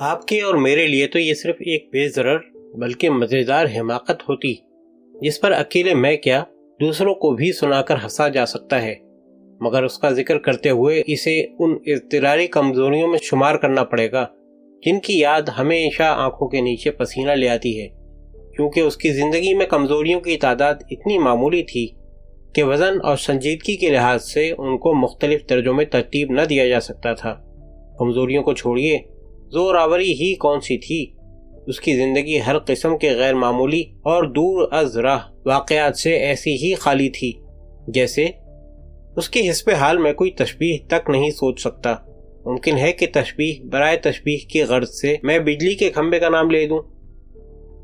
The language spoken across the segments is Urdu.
آپ کے اور میرے لیے تو یہ صرف ایک بے ضرر بلکہ مزیدار حماقت ہوتی جس پر اکیلے میں کیا دوسروں کو بھی سنا کر ہنسا جا سکتا ہے، مگر اس کا ذکر کرتے ہوئے اسے ان اضطراری کمزوریوں میں شمار کرنا پڑے گا جن کی یاد ہمیشہ آنکھوں کے نیچے پسینہ لے آتی ہے، کیونکہ اس کی زندگی میں کمزوریوں کی تعداد اتنی معمولی تھی کہ وزن اور سنجیدگی کے لحاظ سے ان کو مختلف درجوں میں ترتیب نہ دیا جا سکتا تھا۔ کمزوریوں کو چھوڑیے، زور آوری ہی کون سی تھی؟ اس کی زندگی ہر قسم کے غیر معمولی اور دور از راہ واقعات سے ایسی ہی خالی تھی جیسے اس کی حسب حال میں کوئی تشبیہ تک نہیں سوچ سکتا۔ ممکن ہے کہ تشبیہ برائے تشبیہ کی غرض سے میں بجلی کے کھمبے کا نام لے دوں،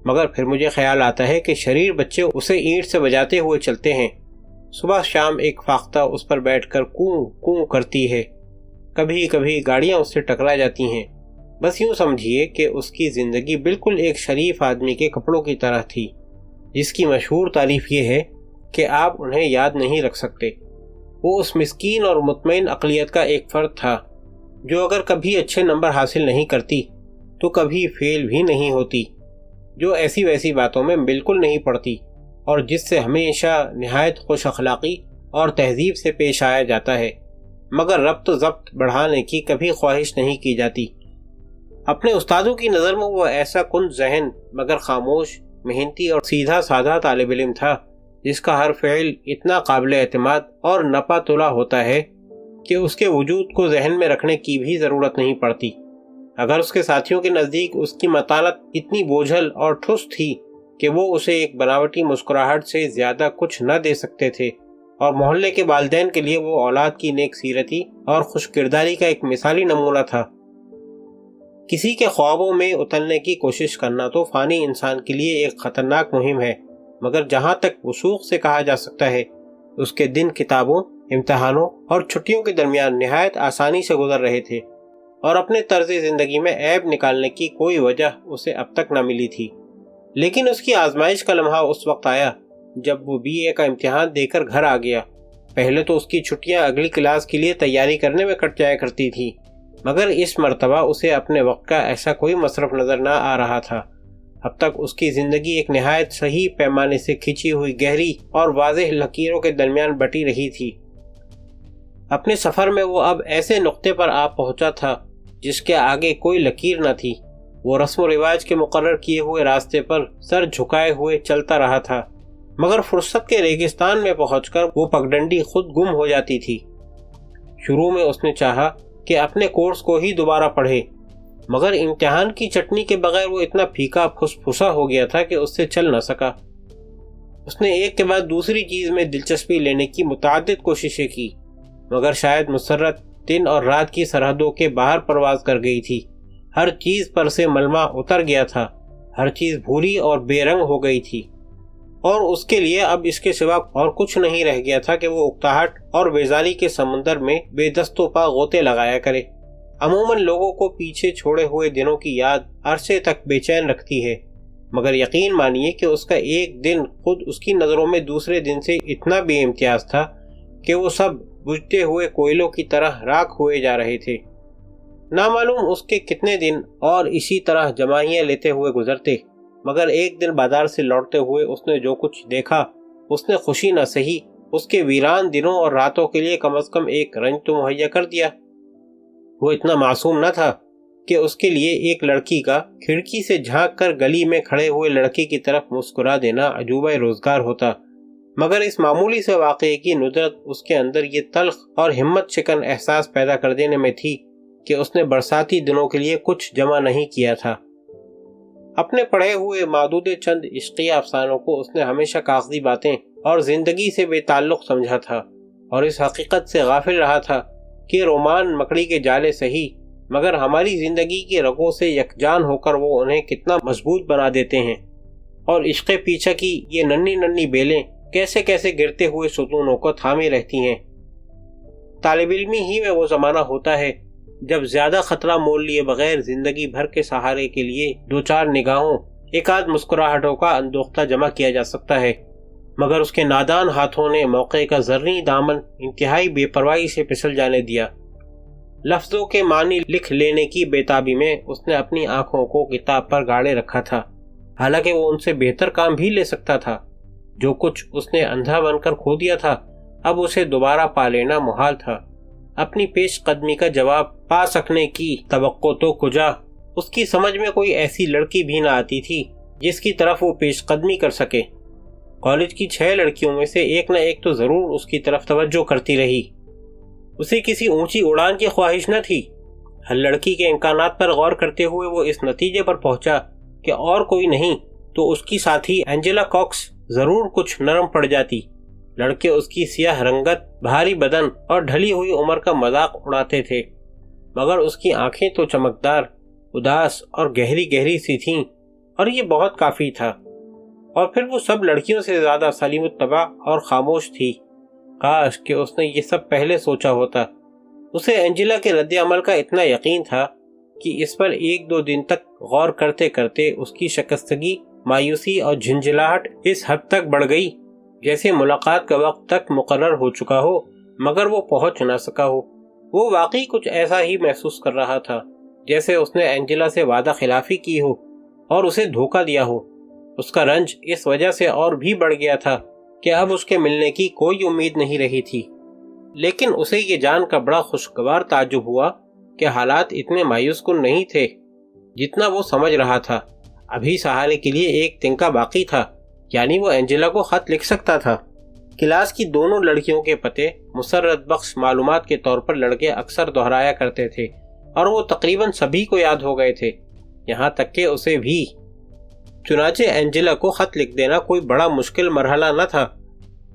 مگر پھر مجھے خیال آتا ہے کہ شریر بچے اسے اینٹ سے بجاتے ہوئے چلتے ہیں، صبح شام ایک فاختہ اس پر بیٹھ کر کوں کوں کرتی ہے، کبھی کبھی گاڑیاں اس سے ٹکرا جاتی ہیں۔ بس یوں سمجھیے کہ اس کی زندگی بالکل ایک شریف آدمی کے کپڑوں کی طرح تھی، جس کی مشہور تعریف یہ ہے کہ آپ انہیں یاد نہیں رکھ سکتے۔ وہ اس مسکین اور مطمئن اقلیت کا ایک فرد تھا جو اگر کبھی اچھے نمبر حاصل نہیں کرتی تو کبھی فیل بھی نہیں ہوتی، جو ایسی ویسی باتوں میں بالکل نہیں پڑتی اور جس سے ہمیشہ نہایت خوش اخلاقی اور تہذیب سے پیش آیا جاتا ہے، مگر ربط و ضبط بڑھانے کی کبھی خواہش نہیں کی جاتی۔ اپنے استادوں کی نظر میں وہ ایسا کن ذہن مگر خاموش، محنتی اور سیدھا سادہ طالب علم تھا جس کا ہر فعل اتنا قابل اعتماد اور نپا تلا ہوتا ہے کہ اس کے وجود کو ذہن میں رکھنے کی بھی ضرورت نہیں پڑتی۔ اگر اس کے ساتھیوں کے نزدیک اس کی مطالعت اتنی بوجھل اور ٹھس تھی کہ وہ اسے ایک بناوٹی مسکراہٹ سے زیادہ کچھ نہ دے سکتے تھے، اور محلے کے والدین کے لیے وہ اولاد کی نیک سیرتی اور خوش کرداری کا ایک مثالی نمونہ تھا۔ کسی کے خوابوں میں اترنے کی کوشش کرنا تو فانی انسان کے لیے ایک خطرناک مہم ہے، مگر جہاں تک وثوق سے کہا جا سکتا ہے اس کے دن کتابوں، امتحانوں اور چھٹیوں کے درمیان نہایت آسانی سے گزر رہے تھے، اور اپنے طرز زندگی میں عیب نکالنے کی کوئی وجہ اسے اب تک نہ ملی تھی۔ لیکن اس کی آزمائش کا لمحہ اس وقت آیا جب وہ BA کا امتحان دے کر گھر آ گیا۔ پہلے تو اس کی چھٹیاں اگلی کلاس کے لیے تیاری کرنے میں کٹ جایا کرتی تھی، مگر اس مرتبہ اسے اپنے وقت کا ایسا کوئی مصرف نظر نہ آ رہا تھا۔ اب تک اس کی زندگی ایک نہایت صحیح پیمانے سے کھینچی ہوئی گہری اور واضح لکیروں کے درمیان بٹی رہی تھی۔ اپنے سفر میں وہ اب ایسے نقطے پر آ پہنچا تھا جس کے آگے کوئی لکیر نہ تھی۔ وہ رسم و رواج کے مقرر کیے ہوئے راستے پر سر جھکائے ہوئے چلتا رہا تھا، مگر فرصت کے ریگستان میں پہنچ کر وہ پگڈنڈی خود گم ہو جاتی تھی۔ شروع میں اس نے چاہا کہ اپنے کورس کو ہی دوبارہ پڑھے، مگر امتحان کی چٹنی کے بغیر وہ اتنا پھیکا پھسا ہو گیا تھا کہ اس سے چل نہ سکا۔ اس نے ایک کے بعد دوسری چیز میں دلچسپی لینے کی متعدد کوششیں کی، مگر شاید مسرت دن اور رات کی سرحدوں کے باہر پرواز کر گئی تھی۔ ہر چیز پر سے ملمہ اتر گیا تھا، ہر چیز بھوری اور بے رنگ ہو گئی تھی، اور اس کے لیے اب اس کے سوا اور کچھ نہیں رہ گیا تھا کہ وہ اکتاہٹ اور بیزاری کے سمندر میں بے دست و پا غوطے لگایا کرے۔ عموماً لوگوں کو پیچھے چھوڑے ہوئے دنوں کی یاد عرصے تک بے چین رکھتی ہے، مگر یقین مانیے کہ اس کا ایک دن خود اس کی نظروں میں دوسرے دن سے اتنا بے امتیاز تھا کہ وہ سب بجھتے ہوئے کوئلوں کی طرح راکھ ہوئے جا رہے تھے۔ نامعلوم اس کے کتنے دن اور اسی طرح جمائیاں لیتے ہوئے گزرتے، مگر ایک دن بازار سے لوٹتے ہوئے اس نے جو کچھ دیکھا اس نے خوشی نہ سہی اس کے ویران دنوں اور راتوں کے لیے کم از کم ایک رنج تو مہیا کر دیا۔ وہ اتنا معصوم نہ تھا کہ اس کے لیے ایک لڑکی کا کھڑکی سے جھانک کر گلی میں کھڑے ہوئے لڑکے کی طرف مسکرا دینا عجوبہ روزگار ہوتا، مگر اس معمولی سے واقعے کی ندرت اس کے اندر یہ تلخ اور ہمت شکن احساس پیدا کر دینے میں تھی کہ اس نے برساتی دنوں کے لیے کچھ جمع نہیں کیا تھا۔ اپنے پڑھے ہوئے معدود چند عشقی افسانوں کو اس نے ہمیشہ کاغذی باتیں اور زندگی سے بے تعلق سمجھا تھا، اور اس حقیقت سے غافل رہا تھا کہ رومان مکڑی کے جالے سہی، مگر ہماری زندگی کی رگوں سے یکجان ہو کر وہ انہیں کتنا مضبوط بنا دیتے ہیں، اور عشق پیچھا کی یہ ننھی ننھی بیلیں کیسے کیسے گرتے ہوئے ستونوں کو تھامی رہتی ہیں۔ طالب علمی ہی میں وہ زمانہ ہوتا ہے جب زیادہ خطرہ مول لیے بغیر زندگی بھر کے سہارے کے لیے دو چار نگاہوں، ایک آدھ مسکراہٹوں کا اندوختہ جمع کیا جا سکتا ہے، مگر اس کے نادان ہاتھوں نے موقع کا زرعی دامن انتہائی بے پرواہی سے پھسل جانے دیا۔ لفظوں کے معنی لکھ لینے کی بےتابی میں اس نے اپنی آنکھوں کو کتاب پر گاڑے رکھا تھا، حالانکہ وہ ان سے بہتر کام بھی لے سکتا تھا۔ جو کچھ اس نے اندھا بن کر کھو دیا تھا، اب اسے دوبارہ پا لینا محال تھا۔ اپنی پیش قدمی کا جواب پا سکنے کی توقع تو کجا، اس کی سمجھ میں کوئی ایسی لڑکی بھی نہ آتی تھی جس کی طرف وہ پیش قدمی کر سکے۔ کالج کی 6 لڑکیوں میں سے ایک نہ ایک تو ضرور اس کی طرف توجہ کرتی رہی۔ اسے کسی اونچی اڑان کی خواہش نہ تھی۔ ہر لڑکی کے امکانات پر غور کرتے ہوئے وہ اس نتیجے پر پہنچا کہ اور کوئی نہیں تو اس کی ساتھی اینجلا کاکس ضرور کچھ نرم پڑ جاتی۔ لڑکے اس کی سیاہ رنگت، بھاری بدن اور ڈھلی ہوئی عمر کا مذاق اڑاتے تھے، مگر اس کی آنکھیں تو چمکدار، اداس اور گہری گہری سی تھیں، اور یہ بہت کافی تھا۔ اور پھر وہ سب لڑکیوں سے زیادہ سلیم الطبع اور خاموش تھی۔ کاش کہ اس نے یہ سب پہلے سوچا ہوتا۔ اسے اینجلا کے رد عمل کا اتنا یقین تھا کہ اس پر 1-2 دن تک غور کرتے کرتے اس کی شکستگی، مایوسی اور جھنجھلاہٹ اس حد تک بڑھ گئی جیسے ملاقات کا وقت تک مقرر ہو چکا ہو مگر وہ پہنچ نہ سکا ہو۔ وہ واقعی کچھ ایسا ہی محسوس کر رہا تھا جیسے اس نے اینجلا سے وعدہ خلافی کی ہو اور اسے دھوکہ دیا ہو۔ اس کا رنج اس وجہ سے اور بھی بڑھ گیا تھا کہ اب اس کے ملنے کی کوئی امید نہیں رہی تھی، لیکن اسے یہ جان کر بڑا خوشگوار تعجب ہوا کہ حالات اتنے مایوس کن نہیں تھے جتنا وہ سمجھ رہا تھا۔ ابھی سہارے کے لیے ایک تنکا باقی تھا، یعنی وہ اینجلا کو خط لکھ سکتا تھا۔ کلاس کی دونوں لڑکیوں کے پتے مسرت بخش معلومات کے طور پر لڑکے اکثر دہرایا کرتے تھے اور وہ تقریباً سبھی کو یاد ہو گئے تھے، یہاں تک کہ اسے بھی۔ چنانچہ اینجلا کو خط لکھ دینا کوئی بڑا مشکل مرحلہ نہ تھا۔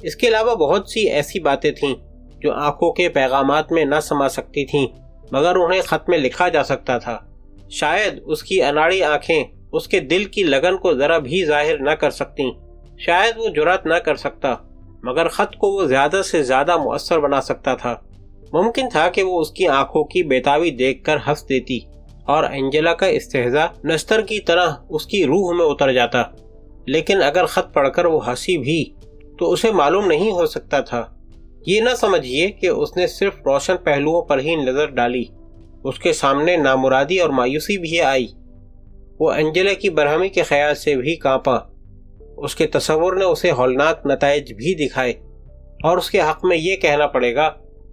اس کے علاوہ بہت سی ایسی باتیں تھیں جو آنکھوں کے پیغامات میں نہ سما سکتی تھیں مگر انہیں خط میں لکھا جا سکتا تھا۔ شاید اس کی اناڑی آنکھیں اس کے دل کی لگن کو ذرا بھی ظاہر نہ کر سکتیں، شاید وہ جرأت نہ کر سکتا، مگر خط کو وہ زیادہ سے زیادہ مؤثر بنا سکتا تھا۔ ممکن تھا کہ وہ اس کی آنکھوں کی بیتابی دیکھ کر ہنس دیتی اور اینجلا کا استہزاء نشتر کی طرح اس کی روح میں اتر جاتا، لیکن اگر خط پڑھ کر وہ ہنسی بھی تو اسے معلوم نہیں ہو سکتا تھا۔ یہ نہ سمجھیے کہ اس نے صرف روشن پہلوؤں پر ہی نظر ڈالی، اس کے سامنے نامرادی اور مایوسی بھی آئی۔ وہ اینجلا کی برہمی کے خیال سے بھی کانپا۔ اس کے تصور نے اسے ہولناک نتائج بھی دکھائے، اور اس کے حق میں یہ کہنا پڑے گا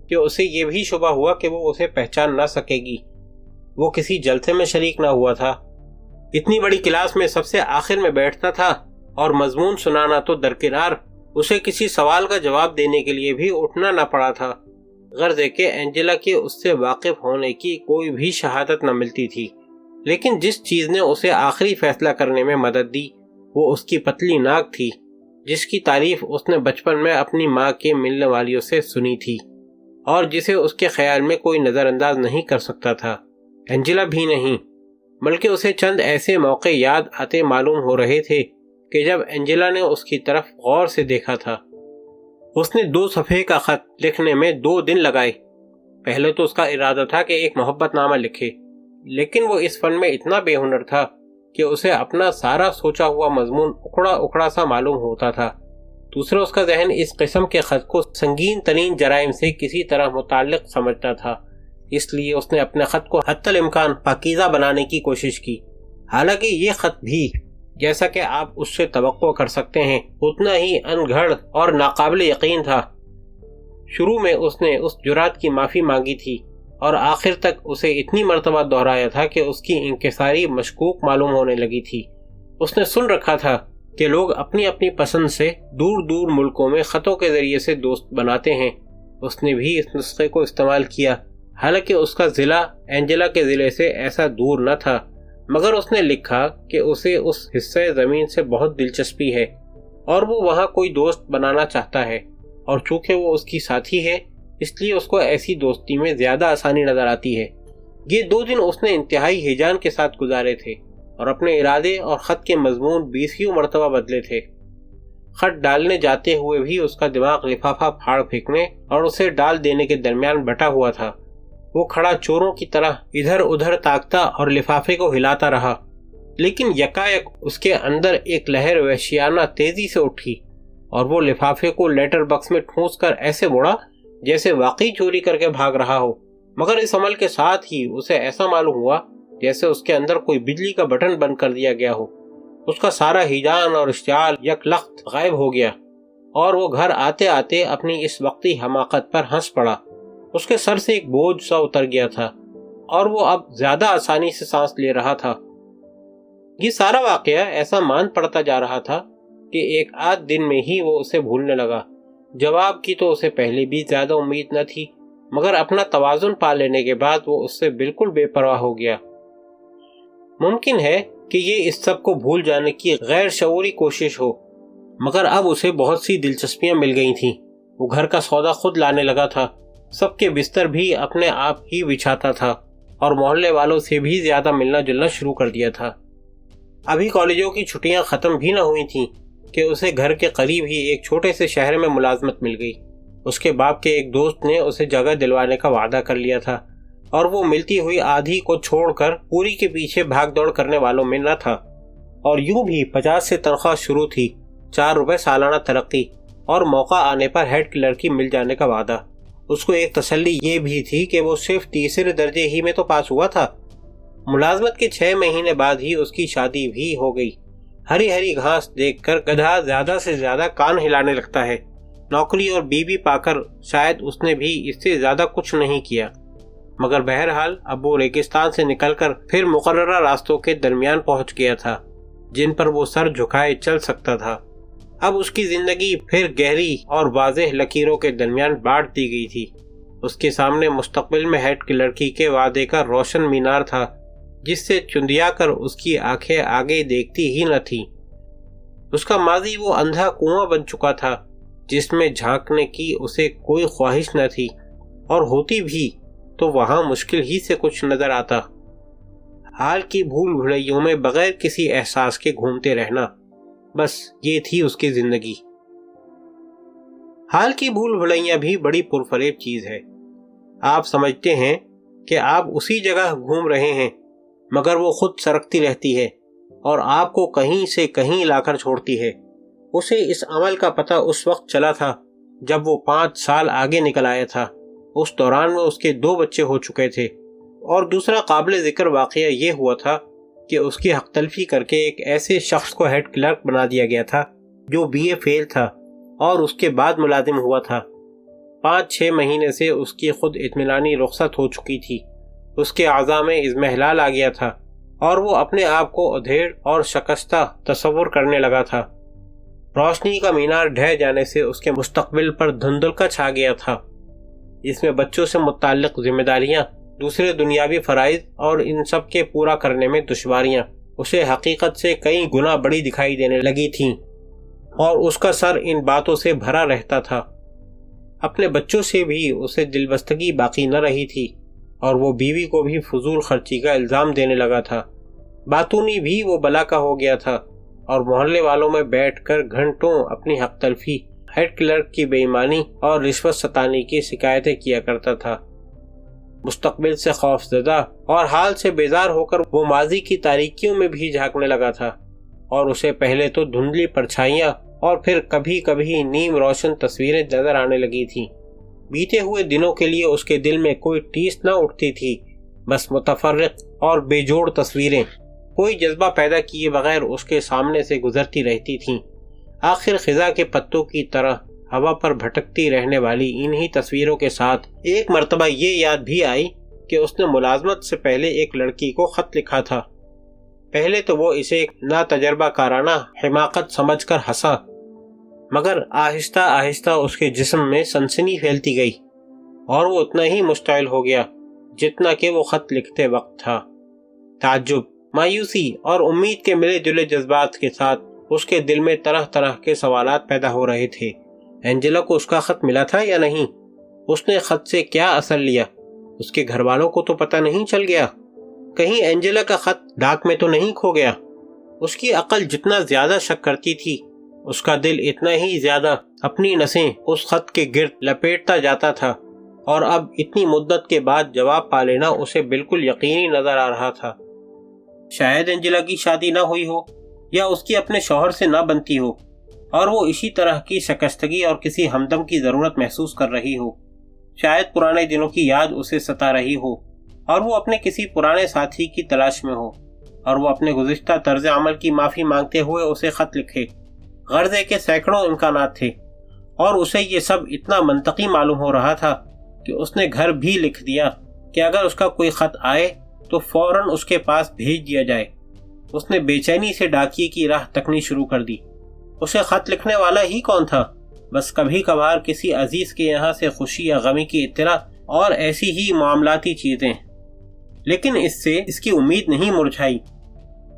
کہ اسے یہ بھی شبہ ہوا کہ وہ اسے پہچان نہ سکے گی۔ وہ کسی جلسے میں شریک نہ ہوا تھا، اتنی بڑی کلاس میں سب سے آخر میں بیٹھتا تھا، اور مضمون سنانا تو درکنار، اسے کسی سوال کا جواب دینے کے لیے بھی اٹھنا نہ پڑا تھا، غرض ہے کہ اینجلا کے اس سے واقف ہونے کی کوئی بھی شہادت نہ ملتی تھی۔ لیکن جس چیز نے اسے آخری فیصلہ کرنے میں مدد دی وہ اس کی پتلی ناک تھی، جس کی تعریف اس نے بچپن میں اپنی ماں کے ملنے والیوں سے سنی تھی اور جسے اس کے خیال میں کوئی نظر انداز نہیں کر سکتا تھا۔ اینجلا بھی نہیں، بلکہ اسے چند ایسے موقع یاد آتے معلوم ہو رہے تھے کہ جب اینجلا نے اس کی طرف غور سے دیکھا تھا۔ اس نے 2 صفحے کا خط لکھنے میں 2 دن لگائے۔ پہلے تو اس کا ارادہ تھا کہ ایک محبت نامہ لکھے، لیکن وہ اس فن میں اتنا بے ہنر تھا کہ اسے اپنا سارا سوچا ہوا مضمون اکھڑا اکھڑا سا معلوم ہوتا تھا۔ دوسرا، اس کا ذہن اس قسم کے خط کو سنگین ترین جرائم سے کسی طرح متعلق سمجھتا تھا، اس لیے اس نے اپنے خط کو حتی الامکان پاکیزہ بنانے کی کوشش کی۔ حالانکہ یہ خط بھی، جیسا کہ آپ اس سے توقع کر سکتے ہیں، اتنا ہی ان گھڑ اور ناقابل یقین تھا۔ شروع میں اس نے اس جرات کی معافی مانگی تھی اور آخر تک اسے اتنی مرتبہ دہرایا تھا کہ اس کی انکساری مشکوک معلوم ہونے لگی تھی۔ اس نے سن رکھا تھا کہ لوگ اپنی اپنی پسند سے دور دور ملکوں میں خطوں کے ذریعے سے دوست بناتے ہیں۔ اس نے بھی اس نسخے کو استعمال کیا، حالانکہ اس کا ضلع اینجلا کے ضلع سے ایسا دور نہ تھا، مگر اس نے لکھا کہ اسے اس حصے زمین سے بہت دلچسپی ہے اور وہ وہاں کوئی دوست بنانا چاہتا ہے، اور چونکہ وہ اس کی ساتھی ہے اس لیے اس کو ایسی دوستی میں زیادہ آسانی نظر آتی ہے۔ یہ 2 دن اس نے انتہائی ہیجان کے ساتھ گزارے تھے اور اپنے ارادے اور خط کے مضمون 20 مرتبہ بدلے تھے۔ خط ڈالنے جاتے ہوئے بھی اس کا دماغ لفافہ پھاڑ پھینکنے اور اسے ڈال دینے کے درمیان بٹا ہوا تھا۔ وہ کھڑا چوروں کی طرح ادھر ادھر تاکتا اور لفافے کو ہلاتا رہا، لیکن یکایک اس کے اندر ایک لہر وحشیانہ تیزی سے اٹھی اور وہ لفافے کو لیٹر باکس میں ٹھونس کر ایسے موڑا جیسے واقعی چوری کر کے بھاگ رہا ہو، مگر اس عمل کے ساتھ ہی اسے ایسا معلوم ہوا جیسے اس کے اندر کوئی بجلی کا بٹن بند کر دیا گیا ہو۔ اس کا سارا ہیجان اور اشتعال یک لخت غائب ہو گیا اور وہ گھر آتے آتے اپنی اس وقتی حماقت پر ہنس پڑا۔ اس کے سر سے ایک بوجھ سا اتر گیا تھا اور وہ اب زیادہ آسانی سے سانس لے رہا تھا۔ یہ سارا واقعہ ایسا مان پڑتا جا رہا تھا کہ ایک آدھ دن میں ہی وہ اسے بھولنے لگا۔ جواب کی تو اسے پہلے بھی زیادہ امید نہ تھی، مگر اپنا توازن پا لینے کے بعد وہ اس سے بالکل بے پرواہ ہو گیا۔ ممکن ہے کہ یہ اس سب کو بھول جانے کی غیر شعوری کوشش ہو، مگر اب اسے بہت سی دلچسپیاں مل گئی تھیں۔ وہ گھر کا سودا خود لانے لگا تھا، سب کے بستر بھی اپنے آپ ہی بچھاتا تھا اور محلے والوں سے بھی زیادہ ملنا جلنا شروع کر دیا تھا۔ ابھی کالجوں کی چھٹیاں ختم بھی نہ ہوئی تھیں کہ اسے گھر کے قریب ہی ایک چھوٹے سے شہر میں ملازمت مل گئی۔ اس کے باپ کے ایک دوست نے اسے جگہ دلوانے کا وعدہ کر لیا تھا اور وہ ملتی ہوئی آدھی کو چھوڑ کر پوری کے پیچھے بھاگ دوڑ کرنے والوں میں نہ تھا۔ اور یوں بھی 50 سے تنخواہ شروع تھی، 4 روپے سالانہ ترقی اور موقع آنے پر ہیڈ کلرکی مل جانے کا وعدہ۔ اس کو ایک تسلی یہ بھی تھی کہ وہ صرف تیسرے درجے ہی میں تو پاس ہوا تھا۔ ملازمت کے 6 مہینے بعد ہی اس کی شادی بھی ہو گئی۔ ہری ہری گھاس دیکھ کر گدھا زیادہ سے زیادہ کان ہلانے لگتا ہے۔ نوکری اور بیوی پا کر شاید اس نے بھی اس سے زیادہ کچھ نہیں کیا، مگر بہرحال اب وہ ریگستان سے نکل کر پھر مقررہ راستوں کے درمیان پہنچ گیا تھا جن پر وہ سر جھکائے چل سکتا تھا۔ اب اس کی زندگی پھر گہری اور واضح لکیروں کے درمیان بانٹ دی گئی تھی۔ اس کے سامنے مستقبل میں ہیڈ کلرکی کے وعدے کا روشن مینار تھا جس سے چندیا کر اس کی آنکھیں آگے دیکھتی ہی نہ تھیں۔ اس کا ماضی وہ اندھا کنواں بن چکا تھا جس میں جھانکنے کی اسے کوئی خواہش نہ تھی، اور ہوتی بھی تو وہاں مشکل ہی سے کچھ نظر آتا۔ حال کی بھول بھلیوں میں بغیر کسی احساس کے گھومتے رہنا، بس یہ تھی اس کی زندگی۔ حال کی بھول بھلیاں بھی بڑی پرفریب چیز ہے۔ آپ سمجھتے ہیں کہ آپ اسی جگہ گھوم رہے ہیں، مگر وہ خود سرکتی رہتی ہے اور آپ کو کہیں سے کہیں لا کر چھوڑتی ہے۔ اسے اس عمل کا پتہ اس وقت چلا تھا جب وہ 5 سال آگے نکل آیا تھا۔ اس دوران میں اس کے 2 بچے ہو چکے تھے، اور دوسرا قابل ذکر واقعہ یہ ہوا تھا کہ اس کی حق تلفی کر کے ایک ایسے شخص کو ہیڈ کلرک بنا دیا گیا تھا جو BA فیل تھا اور اس کے بعد ملازم ہوا تھا۔ 5-6 مہینے سے اس کی خود اطمینانی رخصت ہو چکی تھی۔ اس کے اعضاء میں اضمحلال آ گیا تھا اور وہ اپنے آپ کو ادھیڑ اور شکستہ تصور کرنے لگا تھا۔ روشنی کا مینار ڈھہ جانے سے اس کے مستقبل پر دھندلکا چھا گیا تھا، جس میں بچوں سے متعلق ذمہ داریاں، دوسرے دنیاوی فرائض اور ان سب کے پورا کرنے میں دشواریاں اسے حقیقت سے کئی گنا بڑی دکھائی دینے لگی تھیں، اور اس کا سر ان باتوں سے بھرا رہتا تھا۔ اپنے بچوں سے بھی اسے دلبستگی باقی نہ رہی تھی، اور وہ بیوی کو بھی فضول خرچی کا الزام دینے لگا تھا۔ باتونی بھی وہ بلا کا ہو گیا تھا، اور محلے والوں میں بیٹھ کر گھنٹوں اپنی حق تلفی، ہیڈ کلرک کی بے ایمانی اور رشوت ستانی کی شکایتیں کیا کرتا تھا۔ مستقبل سے خوف زدہ اور حال سے بیزار ہو کر وہ ماضی کی تاریکیوں میں بھی جھانکنے لگا تھا، اور اسے پہلے تو دھندلی پرچھائیاں اور پھر کبھی کبھی نیم روشن تصویریں نظر آنے لگی تھیں۔ بیتے ہوئے دنوں کے لیے اس کے دل میں کوئی ٹیس نہ اٹھتی تھی، بس متفرق اور بے جوڑ تصویریں کوئی جذبہ پیدا کیے بغیر اس کے سامنے سے گزرتی رہتی تھیں۔ آخر خزاں کے پتوں کی طرح ہوا پر بھٹکتی رہنے والی انہی تصویروں کے ساتھ ایک مرتبہ یہ یاد بھی آئی کہ اس نے ملازمت سے پہلے ایک لڑکی کو خط لکھا تھا۔ پہلے تو وہ اسے ایک ناتجربہ کارانہ حماقت سمجھ کر ہنسا، مگر آہستہ آہستہ اس کے جسم میں سنسنی پھیلتی گئی، اور وہ اتنا ہی مشتعل ہو گیا جتنا کہ وہ خط لکھتے وقت تھا۔ تعجب، مایوسی اور امید کے ملے جلے جذبات کے ساتھ اس کے دل میں طرح طرح کے سوالات پیدا ہو رہے تھے۔ اینجلا کو اس کا خط ملا تھا یا نہیں؟ اس نے خط سے کیا اثر لیا؟ اس کے گھر والوں کو تو پتہ نہیں چل گیا؟ کہیں اینجلا کا خط ڈاک میں تو نہیں کھو گیا؟ اس کی عقل جتنا زیادہ شک کرتی تھی، اس کا دل اتنا ہی زیادہ اپنی نسیں اس خط کے گرد لپیٹتا جاتا تھا، اور اب اتنی مدت کے بعد جواب پا لینا اسے بالکل یقینی نظر آ رہا تھا۔ شاید اینجلا کی شادی نہ ہوئی ہو، یا اس کی اپنے شوہر سے نہ بنتی ہو، اور وہ اسی طرح کی شکستگی اور کسی ہمدم کی ضرورت محسوس کر رہی ہو۔ شاید پرانے دنوں کی یاد اسے ستا رہی ہو اور وہ اپنے کسی پرانے ساتھی کی تلاش میں ہو اور وہ اپنے گزشتہ طرز عمل کی معافی مانگتے ہوئے اسے خط لکھے۔ غرض ہے کہ سینکڑوں امکانات تھے اور اسے یہ سب اتنا منطقی معلوم ہو رہا تھا کہ اس نے گھر بھی لکھ دیا کہ اگر اس کا کوئی خط آئے تو فوراً اس کے پاس بھیج دیا جائے۔ اس نے بے چینی سے ڈاکیے کی راہ تکنی شروع کر دی۔ اسے خط لکھنے والا ہی کون تھا؟ بس کبھی کبھار کسی عزیز کے یہاں سے خوشی یا غمی کی اطلاع اور ایسی ہی معاملاتی چیزیں، لیکن اس سے اس کی امید نہیں مرجھائی۔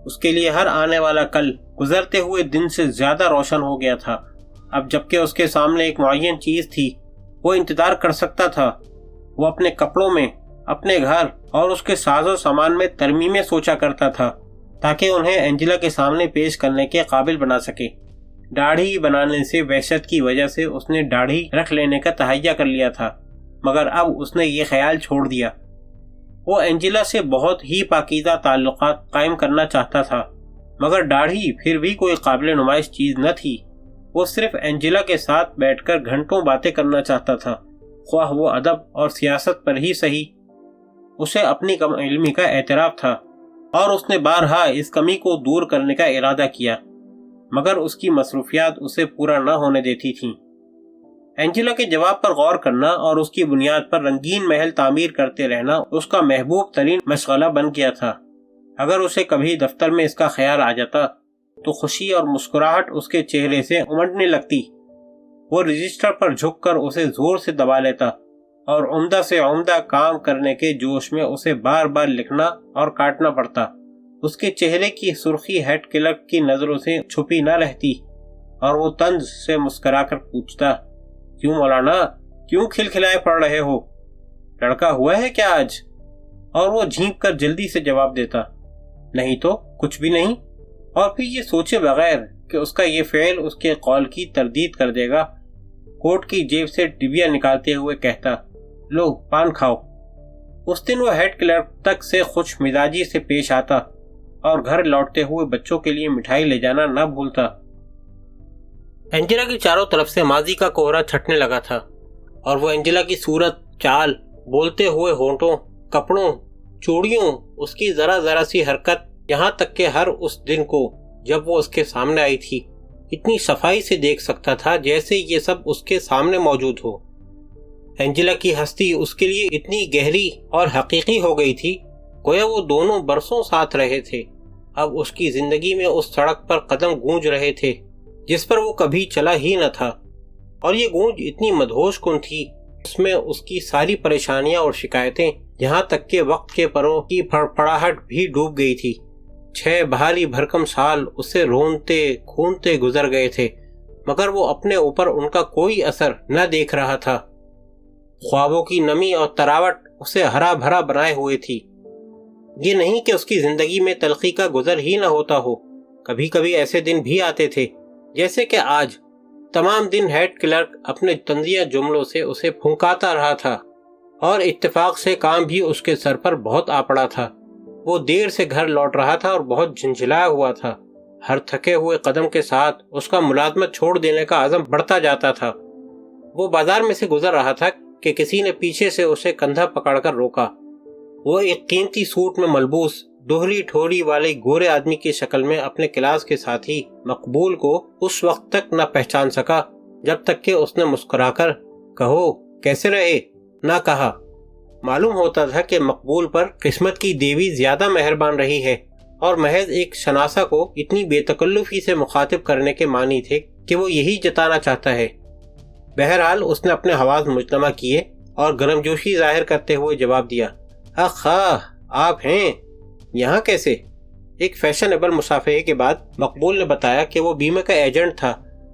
اس کے لیے ہر آنے والا کل گزرتے ہوئے دن سے زیادہ روشن ہو گیا تھا۔ اب جبکہ اس کے سامنے ایک معین چیز تھی، وہ انتظار کر سکتا تھا۔ وہ اپنے کپڑوں میں، اپنے گھر اور اس کے ساز و سامان میں ترمیمیں سوچا کرتا تھا تاکہ انہیں اینجلا کے سامنے پیش کرنے کے قابل بنا سکے۔ داڑھی بنانے سے وحشت کی وجہ سے اس نے داڑھی رکھ لینے کا تہیہ کر لیا تھا، مگر اب اس نے یہ خیال چھوڑ دیا۔ وہ اینجلا سے بہت ہی پاکیزہ تعلقات قائم کرنا چاہتا تھا، مگر داڑھی پھر بھی کوئی قابل نمائش چیز نہ تھی۔ وہ صرف اینجلا کے ساتھ بیٹھ کر گھنٹوں باتیں کرنا چاہتا تھا، خواہ وہ ادب اور سیاست پر ہی صحیح۔ اسے اپنی کم علمی کا اعتراف تھا اور اس نے بارہا اس کمی کو دور کرنے کا ارادہ کیا، مگر اس کی مصروفیات اسے پورا نہ ہونے دیتی تھیں۔ اینجلا کے جواب پر غور کرنا اور اس کی بنیاد پر رنگین محل تعمیر کرتے رہنا اس کا محبوب ترین مشغلہ بن گیا تھا۔ اگر اسے کبھی دفتر میں اس کا خیال آ جاتا تو خوشی اور مسکراہٹ اس کے چہرے سے امڈنے لگتی۔ وہ رجسٹر پر جھک کر اسے زور سے دبا لیتا اور عمدہ سے عمدہ کام کرنے کے جوش میں اسے بار بار لکھنا اور کاٹنا پڑتا۔ اس کے چہرے کی سرخی ہیڈ کلرک کی نظروں سے چھپی نہ رہتی اور وہ طنز سے مسکرا کر پوچھتا، کیوں مولانا، کیوں کھلکھلائے پڑ رہے ہو؟ لڑکا ہوا ہے کیا آج؟ اور وہ جھینک کر جلدی سے جواب دیتا، نہیں تو کچھ بھی نہیں، اور پھر یہ سوچے بغیر کہ اس کا یہ فعل اس کے قول کی تردید کر دے گا، کوٹ کی جیب سے ڈبیا نکالتے ہوئے کہتا، لو پان کھاؤ۔ اس دن وہ ہیڈ کلرک تک سے خوش مزاجی سے پیش آتا اور گھر لوٹتے ہوئے بچوں کے لیے مٹھائی لے جانا نہ بھولتا۔ اینجلا کی چاروں طرف سے ماضی کا کوہرا چھٹنے لگا تھا اور وہ اینجلا کی صورت، چال، بولتے ہوئے ہونٹوں، کپڑوں، چوڑیوں، اس کی ذرا ذرا سی حرکت، یہاں تک کہ ہر اس دن کو جب وہ اس کے سامنے آئی تھی اتنی صفائی سے دیکھ سکتا تھا جیسے یہ سب اس کے سامنے موجود ہو۔ اینجلا کی ہستی اس کے لیے اتنی گہری اور حقیقی ہو گئی تھی گویا وہ دونوں برسوں ساتھ رہے تھے۔ اب اس کی زندگی میں اس سڑک پر قدم گونج رہے تھے جس پر وہ کبھی چلا ہی نہ تھا، اور یہ گونج اتنی مدہوش کن تھی، اس میں اس کی ساری پریشانیاں اور شکایتیں، یہاں تک کہ وقت کے پروں کی پھڑپڑاہٹ بھی ڈوب گئی تھی۔ 6 بھاری بھرکم سال اسے رونتے کھونتے گزر گئے تھے، مگر وہ اپنے اوپر ان کا کوئی اثر نہ دیکھ رہا تھا۔ خوابوں کی نمی اور تراوٹ اسے ہرا بھرا بنائے ہوئے تھی۔ یہ نہیں کہ اس کی زندگی میں تلخی کا گزر ہی نہ ہوتا ہو، کبھی کبھی ایسے دن بھی آتے تھے جیسے کہ آج۔ تمام دن ہیڈ کلرک اپنے طنزیہ جملوں سے اسے پھنکاتا رہا تھا اور اتفاق سے کام بھی اس کے سر پر بہت آ پڑا تھا۔ وہ دیر سے گھر لوٹ رہا تھا اور بہت جھنجھلایا ہوا تھا۔ ہر تھکے ہوئے قدم کے ساتھ اس کا ملازمت چھوڑ دینے کا عزم بڑھتا جاتا تھا۔ وہ بازار میں سے گزر رہا تھا کہ کسی نے پیچھے سے اسے کندھا پکڑ کر روکا۔ وہ ایک قیمتی سوٹ میں ملبوس دوہری ٹھوڑی والے گورے آدمی کی شکل میں اپنے کلاس کے ساتھی مقبول کو اس وقت تک نہ پہچان سکا جب تک کہ اس نے مسکرا کر کہو کیسے رہے نہ کہا۔ معلوم ہوتا تھا کہ مقبول پر قسمت کی دیوی زیادہ مہربان رہی ہے، اور محض ایک شناسہ کو اتنی بے تکلفی سے مخاطب کرنے کے معنی تھے کہ وہ یہی جتانا چاہتا ہے۔ بہرحال اس نے اپنے حواس مجتمع کیے اور گرمجوشی ظاہر کرتے ہوئے جواب دیا، اخا آپ ہیں یہاں کیسے؟ ایک فیشنیبل مصافحے کے بعد مقبول نے بتایا کہ وہ بیمے کا ایجنٹ تھا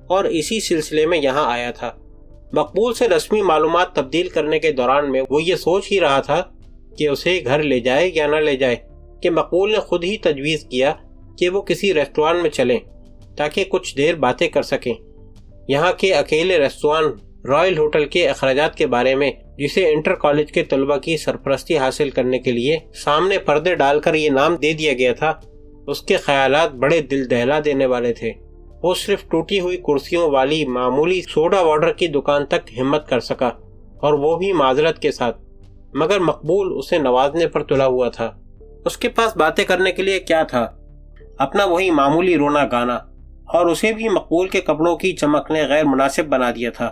اور اسی سلسلے میں یہاں آیا تھا۔ مقبول سے رسمی معلومات تبدیل کرنے کے دوران میں وہ یہ سوچ ہی رہا تھا کہ اسے گھر لے جائے یا نہ لے جائے کہ مقبول نے خود ہی تجویز کیا کہ وہ کسی ریسٹوران میں چلیں تاکہ کچھ دیر باتیں کر سکیں۔ یہاں کے اکیلے ریسٹوران رائل ہوٹل کے اخراجات کے بارے میں، جسے انٹر کالج کے طلباء کی سرپرستی حاصل کرنے کے لیے سامنے پردے ڈال کر یہ نام دے دیا گیا تھا، اس کے خیالات بڑے دل دہلا دینے والے تھے۔ وہ صرف ٹوٹی ہوئی کرسیوں والی معمولی سوڈا واٹر کی دکان تک ہمت کر سکا۔ اور وہ بھی معذرت کے ساتھ، مگر مقبول اسے نوازنے پر تلا ہوا تھا۔ اس کے پاس باتیں کرنے کے لیے کیا تھا؟ اپنا وہی معمولی رونا گانا، اور اسے بھی مقبول کے کپڑوں کی چمک نے غیر مناسب بنا دیا تھا۔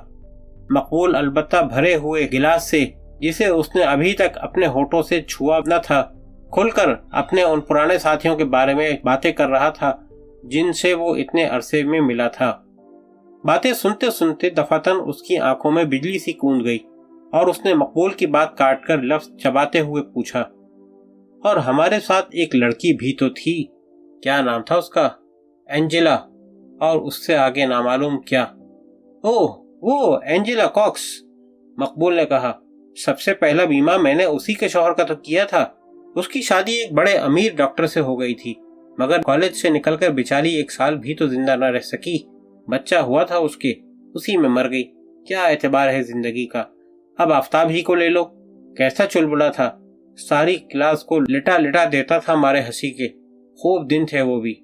مقبول البتہ بھرے ہوئے گلاس سے، جسے اس نے ابھی تک اپنے ہونٹوں سے چھوا نہ تھا، کھل کر اپنے ان پرانے ساتھیوں کے بارے میں باتیں کر رہا تھا جن سے وہ اتنے عرصے میں ملا تھا۔ باتیں سنتے سنتے دفعتاً اس کی آنکھوں میں بجلی سی کوند گئی، اور اس نے مقبول کی بات کاٹ کر لفظ چباتے ہوئے پوچھا، اور ہمارے ساتھ ایک لڑکی بھی تو تھی، کیا نام تھا اس کا؟ اینجلا، اور اس سے آگے نامعلوم کیا؟ اوہ وہ اینجلا کاکس، مقبول نے کہا۔ سب سے پہلا بیمہ میں نے اسی کے شوہر کا تو کیا تھا۔ اس کی شادی ایک بڑے امیر ڈاکٹر سے ہو گئی تھی، مگر کالج سے نکل کر بیچاری 1 سال بھی تو زندہ نہ رہ سکی۔ بچہ ہوا تھا اس کے، اسی میں مر گئی۔ کیا اعتبار ہے زندگی کا؟ اب آفتاب ہی کو لے لو، کیسا چلبلا تھا، ساری کلاس کو لٹا لٹا دیتا تھا مارے ہنسی کے۔ خوب دن تھے وہ بھی۔